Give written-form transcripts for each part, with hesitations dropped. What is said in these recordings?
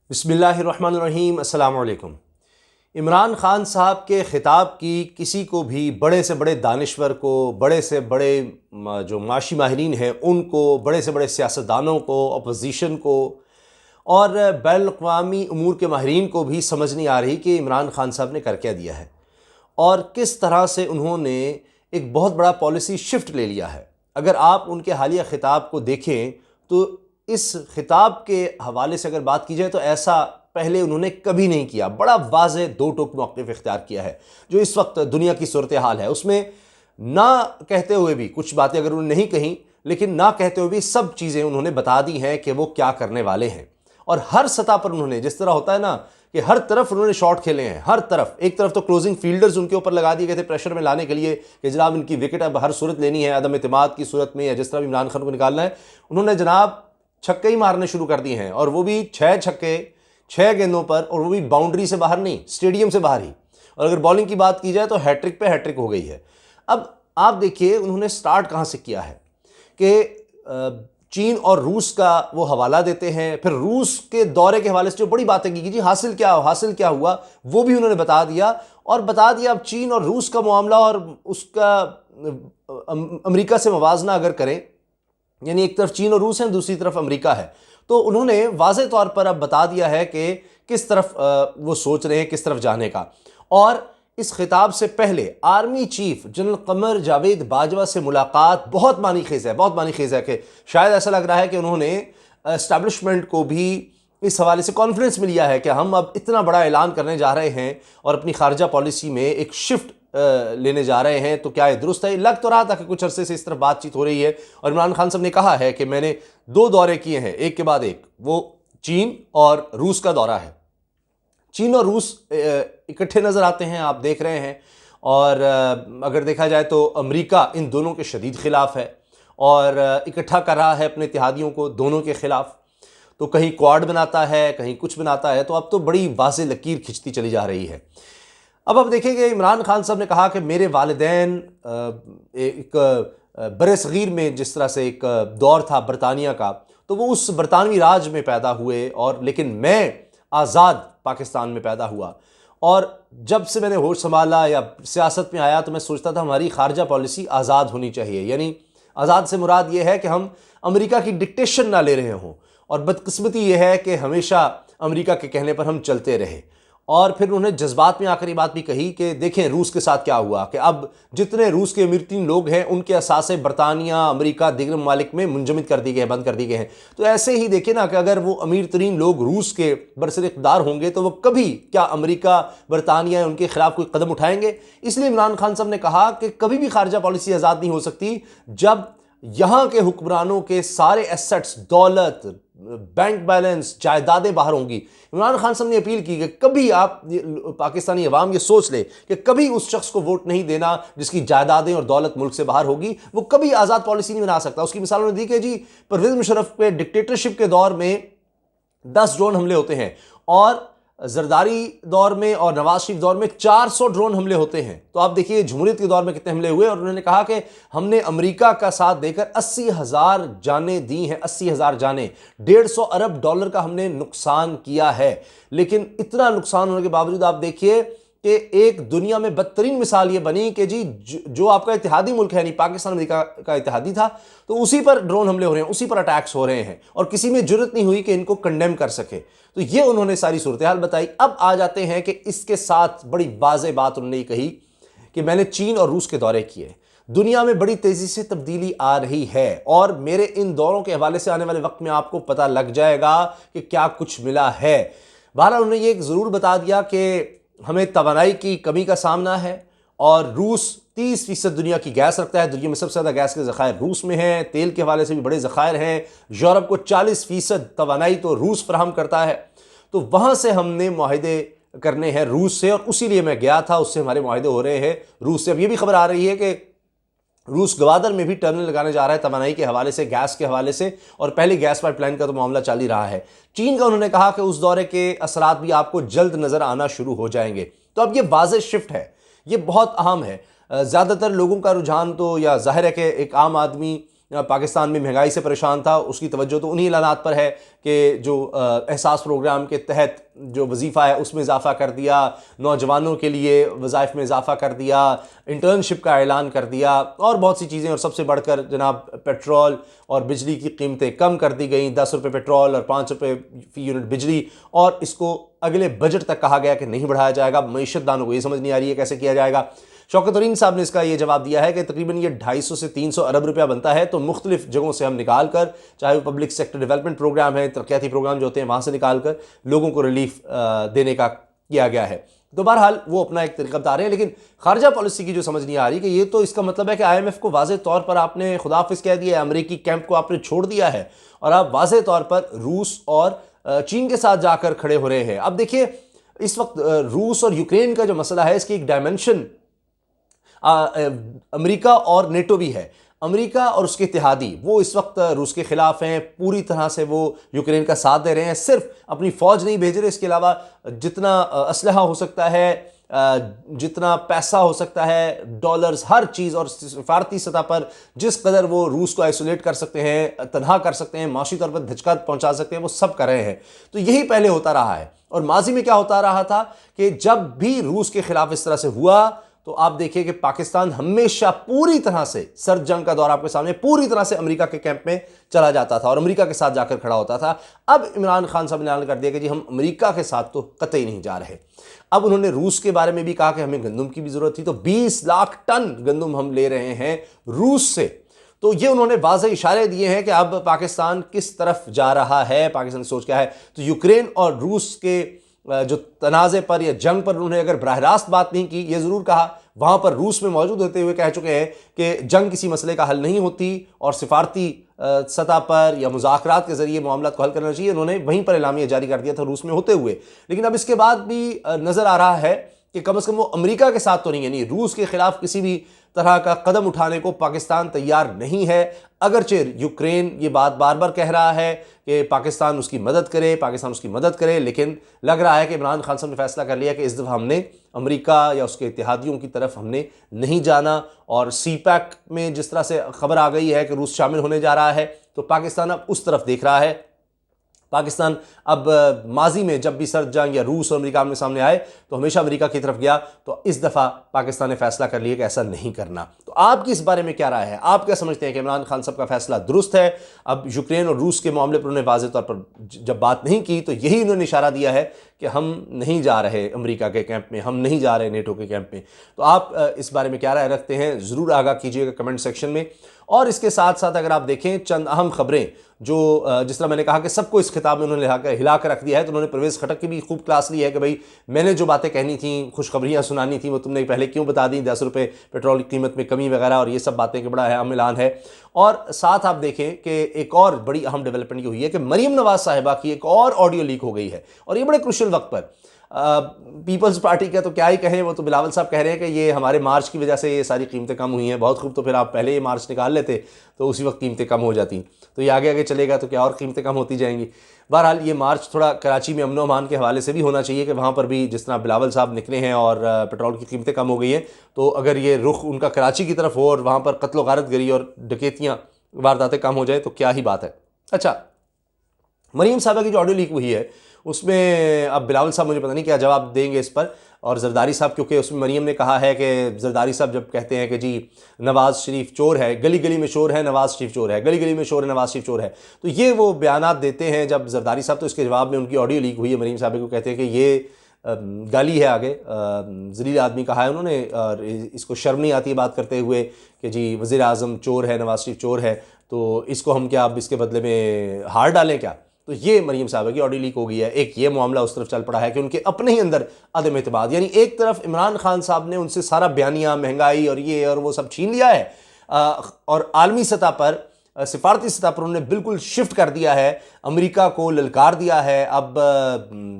बिस्मिल्लाहिर्रहमानिर्रहीम। अस्सलाम वालेकुम। इमरान खान साहब के ख़िताब की किसी को भी, बड़े से बड़े दानिश्वर को, बड़े से बड़े जो माशी माहिरीन हैं उनको, बड़े से बड़े सियासतदानों को, अपोजिशन को और बैनुल-अक़वामी उमूर के माहिरीन को भी समझ नहीं आ रही कि इमरान खान साहब ने कर क्या दिया है और किस तरह से उन्होंने एक बहुत बड़ा पॉलिसी शिफ्ट ले लिया है। अगर आप उनके हालिया ख़िताब को देखें तो इस खिताब के हवाले से अगर बात की जाए तो ऐसा पहले उन्होंने कभी नहीं किया। बड़ा वाज़ेह दो टोक मौक़िफ़ इख्तियार किया है। जो इस वक्त दुनिया की सूरत हाल है उसमें ना कहते हुए भी कुछ बातें अगर उन्होंने नहीं कहीं, लेकिन ना कहते हुए भी सब चीज़ें उन्होंने बता दी हैं कि वो क्या करने वाले हैं। और हर सतह पर उन्होंने, जिस तरह होता है ना कि हर तरफ उन्होंने शॉट खेले हैं, हर तरफ। एक तरफ तो क्लोजिंग फील्डर्स उनके ऊपर लगा दिए गए थे प्रेशर में लाने के लिए कि जनाब इनकी विकेट अब हर सूरत लेनी है, अदम एतमाद की सूरत में या जिस तरह इमरान खान को निकालना है। उन्होंने जनाब छक्के ही मारने शुरू कर दिए हैं, और वो भी 6 छक्के 6 गेंदों पर, और वो भी बाउंड्री से बाहर नहीं, स्टेडियम से बाहर ही। और अगर बॉलिंग की बात की जाए तो हैट्रिक पे हैट्रिक हो गई है। अब आप देखिए उन्होंने स्टार्ट कहाँ से किया है कि चीन और रूस का वो हवाला देते हैं, फिर रूस के दौरे के हवाले से जो बड़ी बातें की जी हासिल क्या हुआ वो भी उन्होंने बता दिया। और बता दिया अब चीन और रूस का मामला और उसका अमेरिका से मुवाजना अगर करें, यानी एक तरफ चीन और रूस है, दूसरी तरफ अमेरिका है, तो उन्होंने वाज़े तौर पर अब बता दिया है कि किस तरफ वो सोच रहे हैं, किस तरफ जाने का। और इस खिताब से पहले army chief general Qamar Javed Bajwa से मुलाकात बहुत मानी खेज है कि शायद ऐसा लग रहा है कि उन्होंने एस्टैब्लिशमेंट को भी इस हवाले से कॉन्फ्रेंस में लिया है कि हम अब इतना बड़ा ऐलान करने जा रहे हैं और अपनी खारजा पॉलिसी में एक शिफ्ट लेने जा रहे हैं, तो क्या ये दुरुस्त है? लग तो रहा था कि कुछ अरसे से इस तरफ बातचीत हो रही है। और इमरान खान साहब ने कहा है कि मैंने 2 दौरे किए हैं, एक के बाद एक, वो चीन और रूस का दौरा है। चीन और रूस इकट्ठे नज़र आते हैं, आप देख रहे हैं। और अगर देखा जाए तो अमेरिका इन दोनों के शदीद खिलाफ है और इकट्ठा कर रहा है अपने इत्तेहादियों को दोनों के खिलाफ। तो कहीं क्वाड बनाता है, कहीं कुछ बनाता है, तो अब तो बड़ी वाज़ेह लकीर खिंचती चली जा रही है। अब देखेंगे इमरान खान साहब ने कहा कि मेरे वालिदैन एक बरसगीर में जिस तरह से एक दौर था बरतानिया का, तो वो उस बरतानवी राज में पैदा हुए, और लेकिन मैं आज़ाद पाकिस्तान में पैदा हुआ। और जब से मैंने होश संभाला या सियासत में आया तो मैं सोचता था हमारी खारजा पॉलिसी आज़ाद होनी चाहिए। यानी आज़ाद से मुराद ये है कि हम अमेरिका की डिक्टेशन ना ले रहे हों, और बदकिस्मती ये है कि हमेशा अमेरिका के कहने पर हम चलते रहे। और फिर उन्होंने जज्बात में आकर ये बात भी कही कि देखें रूस के साथ क्या हुआ, कि अब जितने रूस के अमीर तीन लोग हैं उनके असासे बरतानिया, अमेरिका, दीगर ममालिक में मुंजमद कर दिए गए, बंद कर दिए गए हैं। तो ऐसे ही देखें ना कि अगर वो अमीर तरीन लोग रूस के बरसर इक़्तिदार होंगे तो वो कभी क्या अमेरिका, बरतानिया उनके खिलाफ कोई कदम उठाएंगे? इसलिए इमरान खान साहब ने कहा कि कभी भी खारजा पॉलिसी आज़ाद नहीं हो सकती जब यहाँ के हुक्मरानों के सारे एसेट्स, दौलत, बैंक बैलेंस, जायदादें बाहर होंगी। इमरान खान साहब ने अपील की कि कभी आप पाकिस्तानी अवाम ये सोच ले कि कभी उस शख्स को वोट नहीं देना जिसकी जायदादें और दौलत मुल्क से बाहर होगी, वो कभी आज़ाद पॉलिसी नहीं बना सकता। उसकी मिसाल उन्होंने दी कि जी परवेज़ मुशर्रफ के डिक्टेटरशिप के दौर में 10 ड्रोन हमले होते हैं, और जरदारी दौर में और नवाज शरीफ दौर में 400 ड्रोन हमले होते हैं। तो आप देखिए जमहूरियत के दौर में कितने हमले हुए। और उन्होंने कहा कि हमने अमेरिका का साथ देकर 80,000 जानें दी हैं, 80,000 जानें, $150 अरब का हमने नुकसान किया है। लेकिन इतना नुकसान होने के बावजूद आप देखिए कि एक दुनिया में बदतरीन मिसाल ये बनी कि जी जो आपका इत्तेहादी मुल्क है, नहीं पाकिस्तान अमेरिका का इत्तेहादी था, तो उसी पर ड्रोन हमले हो रहे हैं, उसी पर अटैक्स हो रहे हैं, और किसी में जुर्रत नहीं हुई कि इनको कंडेम कर सके। तो ये उन्होंने सारी सूरत हाल बताई। अब आ जाते हैं कि इसके साथ बड़ी वाज़ेह बात उन्होंने कही कि मैंने चीन और रूस के दौरे किए, दुनिया में बड़ी तेज़ी से तब्दीली आ रही है, और मेरे इन दौरों के हवाले से आने वाले वक्त में आपको पता लग जाएगा कि क्या कुछ मिला है। बहरहाल उन्होंने ये ज़रूर बता दिया कि हमें तवानाई की कमी का सामना है, और रूस 30% दुनिया की गैस रखता है। दुनिया में सबसे ज़्यादा गैस के ज़खायर रूस में हैं, तेल के हवाले से भी बड़े ज़खायर हैं। यूरोप को 40% तवानाई तो रूस फराहम करता है। तो वहाँ से हमने मुआहदे करने हैं रूस से, और उसी लिए मैं गया था, उससे हमारे मुआहदे हो रहे हैं रूस से। अब ये भी खबर आ रही है कि रूस गवादर में भी टर्मिनल लगाने जा रहा है तवानाई के हवाले से, गैस के हवाले से, और पहले गैस पाइपलाइन का तो मामला चल ही रहा है। चीन का उन्होंने कहा कि उस दौरे के असरात भी आपको जल्द नज़र आना शुरू हो जाएंगे। तो अब ये वाज़ेह शिफ्ट है, ये बहुत अहम है। ज़्यादातर लोगों का रुझान तो, या जाहिर है कि एक आम आदमी पाकिस्तान में महंगाई से परेशान था, उसकी तवज्जो तो उन्हीं ऐलानात पर है कि जो एहसास प्रोग्राम के तहत जो वजीफ़ा है उसमें इजाफ़ा कर दिया, नौजवानों के लिए वज़ाइफ में इजाफ़ा कर दिया, इंटर्नशिप का ऐलान कर दिया और बहुत सी चीज़ें। और सबसे बढ़कर जनाब पेट्रोल और बिजली की कीमतें कम कर दी गई, 10 रुपये पेट्रोल और 5 रुपये फ़ी यूनिट बिजली, और इसको अगले बजट तक कहा गया कि नहीं बढ़ाया जाएगा। मईशतदानों को ये समझ नहीं आ रही है कैसे किया जाएगा। शौकत तरीन साहब ने इसका ये जवाब दिया है कि तकरीबन ये 250 से 300 अरब रुपया बनता है, तो मुख्तलिफ जगहों से हम निकाल कर, चाहे वो पब्लिक सेक्टर डेवलपमेंट प्रोग्राम है, तरक्याती प्रोग्राम जो होते हैं वहाँ से निकाल कर लोगों को रिलीफ देने का किया गया है। तो बहरहाल वो अपना एक तरीका बता रहे हैं, लेकिन खारजा पॉलिसी की जो समझ नहीं आ रही कि ये तो इसका मतलब है कि IMF को वाज़े तौर पर आपने खुदाफिज कह दिया है, अमरीकी कैंप को आपने छोड़ दिया है और आप वाज़े तौर पर रूस और चीन के साथ जाकर खड़े हो रहे हैं। अब देखिए, इस वक्त रूस और यूक्रेन का जो मसला है, इसकी एक डायमेंशन अमेरिका और नेटो भी है। अमेरिका और उसके इत्तेहादी वो इस वक्त रूस के खिलाफ हैं, पूरी तरह से वो यूक्रेन का साथ दे रहे हैं, सिर्फ अपनी फ़ौज नहीं भेज रहे, इसके अलावा जितना असलहा हो सकता है, जितना पैसा हो सकता है, डॉलर्स, हर चीज़, और सिफारती सतह पर जिस कदर वो रूस को आइसोलेट कर सकते हैं, तनहा कर सकते हैं, माशी तौर पर धचका पहुंचा सकते हैं, वो सब कर रहे हैं। तो यही पहले होता रहा है। और माजी में क्या होता रहा था कि जब भी रूस के खिलाफ इस तरह से हुआ तो आप देखिए कि पाकिस्तान हमेशा पूरी तरह से, सर्द जंग का दौर आपके सामने, पूरी तरह से अमेरिका के कैंप में चला जाता था और अमेरिका के साथ जाकर खड़ा होता था। अब इमरान खान साहब ने ऐलान कर दिया कि जी हम अमेरिका के साथ तो कतई नहीं जा रहे। अब उन्होंने रूस के बारे में भी कहा कि हमें गंदम की भी जरूरत थी, तो 20 लाख टन गंदम हम ले रहे हैं रूस से। तो ये उन्होंने वाज़ेह इशारे दिए हैं कि अब पाकिस्तान किस तरफ जा रहा है, पाकिस्तान की सोच क्या है। तो यूक्रेन और रूस के जो तनाज़े पर या जंग पर उन्होंने अगर बराह रास्त बात नहीं की, ये ज़रूर कहा, वहाँ पर रूस में मौजूद होते हुए कह चुके हैं कि जंग किसी मसले का हल नहीं होती और सिफारती सतह पर या मुज़ाकरात के ज़रिए मामला को हल करना चाहिए। उन्होंने वहीं पर एलामिया जारी कर दिया था रूस में होते हुए। लेकिन अब इसके बाद भी नज़र आ रहा है कि कम से कम वो अमेरिका के साथ तो नहीं है, नहीं, रूस के खिलाफ किसी भी तरह का कदम उठाने को पाकिस्तान तैयार नहीं है। अगरचे यूक्रेन ये बात बार बार कह रहा है कि पाकिस्तान उसकी मदद करे, पाकिस्तान उसकी मदद करे, लेकिन लग रहा है कि इमरान खान साहब ने फैसला कर लिया कि इस दफ़ा हमने अमेरिका या उसके इत्तेहादियों की तरफ हमने नहीं जाना। और CPEC में जिस तरह से खबर आ गई है कि रूस शामिल होने जा रहा है, तो पाकिस्तान अब उस तरफ देख रहा है। पाकिस्तान अब माजी में जब भी सर्द जंग या रूस और अमेरिका आमने सामने आए तो हमेशा अमेरिका की तरफ गया, तो इस दफ़ा पाकिस्तान ने फैसला कर लिया कि ऐसा नहीं करना। तो आपकी इस बारे में क्या राय है? आप क्या समझते हैं कि इमरान खान साहब का फैसला दुरुस्त है? अब यूक्रेन और रूस के मामले पर उन्होंने वाज़ेह तौर पर जब बात नहीं की तो यही उन्होंने इशारा दिया है कि हम नहीं जा रहे अमेरिका के कैंप में, हम नहीं जा रहे नेटो के कैंप में। तो आप इस बारे में क्या राय रखते हैं, ज़रूर आगाह कीजिएगा कमेंट सेक्शन में। और इसके साथ साथ अगर आप देखें चंद अहम खबरें जो जिस तरह मैंने कहा कि सबको इस खिताब में उन्होंने हिला कर रख दिया है, तो उन्होंने परवेज़ खटक की भी खूब क्लास ली है कि भाई मैंने जो बातें कहनी थी, खुशखबरियाँ सुनानी थी, वो तुमने पहले क्यों बता दी, 10 रुपये पेट्रोल की कीमत में कमी वगैरह और ये सब बातें के बड़ा अहम ऐलान है। और साथ आप देखें कि एक और बड़ी अहम डेवलपमेंट ये हुई है कि मरीम नवाज़ साहिबा की एक और ऑडियो लीक हो गई है, और ये बड़े क्रुशियल वक्त पर। पीपल्स पार्टी का तो क्या ही कहें, वो तो बिलावल साहब कह रहे हैं कि ये हमारे मार्च की वजह से ये सारी कीमतें कम हुई हैं। बहुत खूब, तो फिर आप पहले ये मार्च निकाल लेते तो उसी वक्त कीमतें कम हो जाती। तो ये आगे आगे चलेगा तो क्या और कीमतें कम होती जाएंगी। बहरहाल ये मार्च थोड़ा कराची में अमन अमान के हवाले से भी होना चाहिए कि वहाँ पर भी जिस तरह बिलावल साहब निकले हैं और पेट्रोल की कीमतें कम हो गई हैं, तो अगर ये रुख उनका कराची की तरफ हो और वहाँ पर कत्ल गारतगरी और डकैतियाँ वारदातें कम हो जाए तो क्या ही बात है। अच्छा, मरीम साहबा की जो ऑडियो लीक हुई है उसमें अब बिलावल साहब मुझे पता नहीं क्या जवाब देंगे इस पर, और जरदारी साहब, क्योंकि उसमें मरीम ने कहा है कि जरदारी साहब जब कहते हैं कि जी नवाज़ शरीफ चोर है, गली गली में शोर है नवाज़ शरीफ चोर है, गली गली में शोर है नवाज़ शरीफ चोर है, तो ये वो बयानात देते हैं जब जरदारी साहब, तो इसके जवाब में उनकी ऑडियो लीक हुई है मरीम साहब को, कहते हैं कि ये गाली है, आगे ज़लील आदमी कहा है उन्होंने, और इसको शर्म नहीं आती बात करते हुए कि जी वज़ीर आज़म चोर है, नवाज़ शरीफ चोर है, तो इसको हम क्या अब इसके बदले में हार डालें क्या। तो ये मरीम साहबा की ऑडियो लीक हो गई है। एक ये मामला उस तरफ चल पड़ा है कि उनके अपने ही अंदर अदम एतमाद, यानी एक तरफ इमरान खान साहब ने उनसे सारा बयानिया, महंगाई और ये और वो सब छीन लिया है, और आलमी सतह पर, सिफारती सतह पर उन्होंने बिल्कुल शिफ्ट कर दिया है, अमेरिका को ललकार दिया है। अब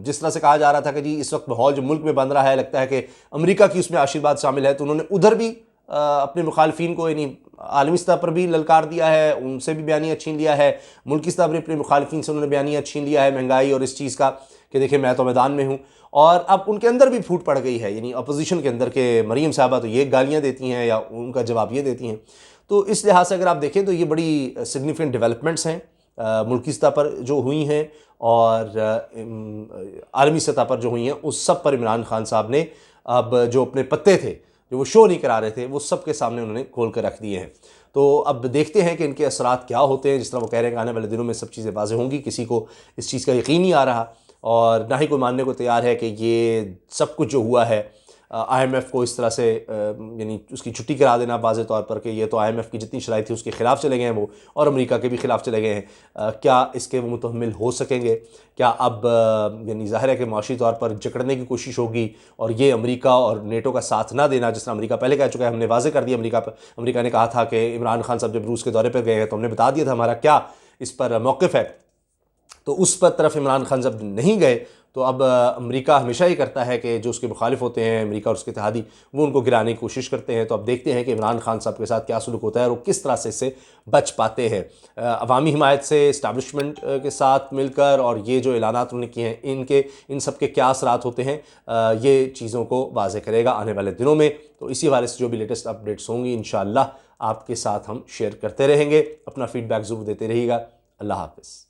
जिस तरह से कहा जा रहा था कि जी इस वक्त माहौल जो मुल्क में बन रहा है, लगता है कि अमेरिका की उसमें आशीर्वाद शामिल है, तो उन्होंने उधर भी अपने मुखालफिन को, यानी आलमी सतह पर भी ललकार दिया है, उनसे भी बयानिया छीन लिया है, मुल्की सतह पर अपने मुखालफिन से उन्होंने बयानिया छीन लिया है महंगाई और इस चीज़ का कि देखिए मैं तो मैदान में हूँ। और अब उनके अंदर भी फूट पड़ गई है, यानी अपोजिशन के अंदर के मरीम साहबा तो ये गालियाँ देती हैं या उनका जवाब ये देती हैं। तो इस लिहाज से अगर आप देखें तो ये बड़ी सिग्निफिकेंट डेवलपमेंट्स हैं मुल्की सतह पर जो हुई हैं और आलमी सतह पर जो हुई हैं, उस सब पर इमरान खान साहब ने अब जो अपने पत्ते थे, जो वो शो नहीं करा रहे थे, वो सब के सामने उन्होंने खोल कर रख दिए हैं। तो अब देखते हैं कि इनके असरात क्या होते हैं। जिस तरह वो कह रहे हैं कि आने वाले दिनों में सब चीज़ें वाज़ेह होंगी, किसी को इस चीज़ का यकीन नहीं आ रहा और ना ही कोई मानने को तैयार है कि ये सब कुछ जो हुआ है IMF को इस तरह से यानी उसकी छुट्टी करा देना वाज़े तौर पर कि ये तो IMF की जितनी शराइ थी उसके ख़िलाफ़ चले गए हैं वो, और अमेरिका के भी ख़िलाफ़ चले गए हैं। क्या इसके वो मुतहम्मिल हो सकेंगे? क्या अब यानी ज़ाहिर है कि माशी तौर पर जकड़ने की कोशिश होगी और ये अमेरिका और नेटो का साथ ना देना, जिस तरह अमेरिका पहले कह चुका है, हमने वाज़े कर दिया अमेरिका ने कहा था कि इमरान खान साहब जब रूस के दौरे पर गए हैं तो हमने बता दिया था हमारा क्या इस पर मौक़िफ़ है। तो उस पर तरफ इमरान खान जब नहीं गए तो अब अमेरिका हमेशा ही करता है कि जो उसके मुखालिफ होते हैं, अमेरिका और उसके इत्तेहादी, वो उनको गिराने की कोशिश करते हैं। तो अब देखते हैं कि इमरान खान साहब के साथ क्या सलूक होता है और वो किस तरह से इससे बच पाते हैं। अवामी हिमायत से इस्टेब्लिशमेंट के साथ मिलकर और ये जो ऐलानात उन्होंने किए हैं, इन सब के क्या असरात होते हैं, ये चीज़ों को वाज़ेह करेगा आने वाले दिनों में। तो इसी हवाले से जो भी लेटेस्ट अपडेट्स होंगी इंशाअल्लाह आपके साथ हम शेयर करते रहेंगे। अपना फ़ीडबैक ज़रूर देते रहिएगा। अल्लाह हाफ़िज़।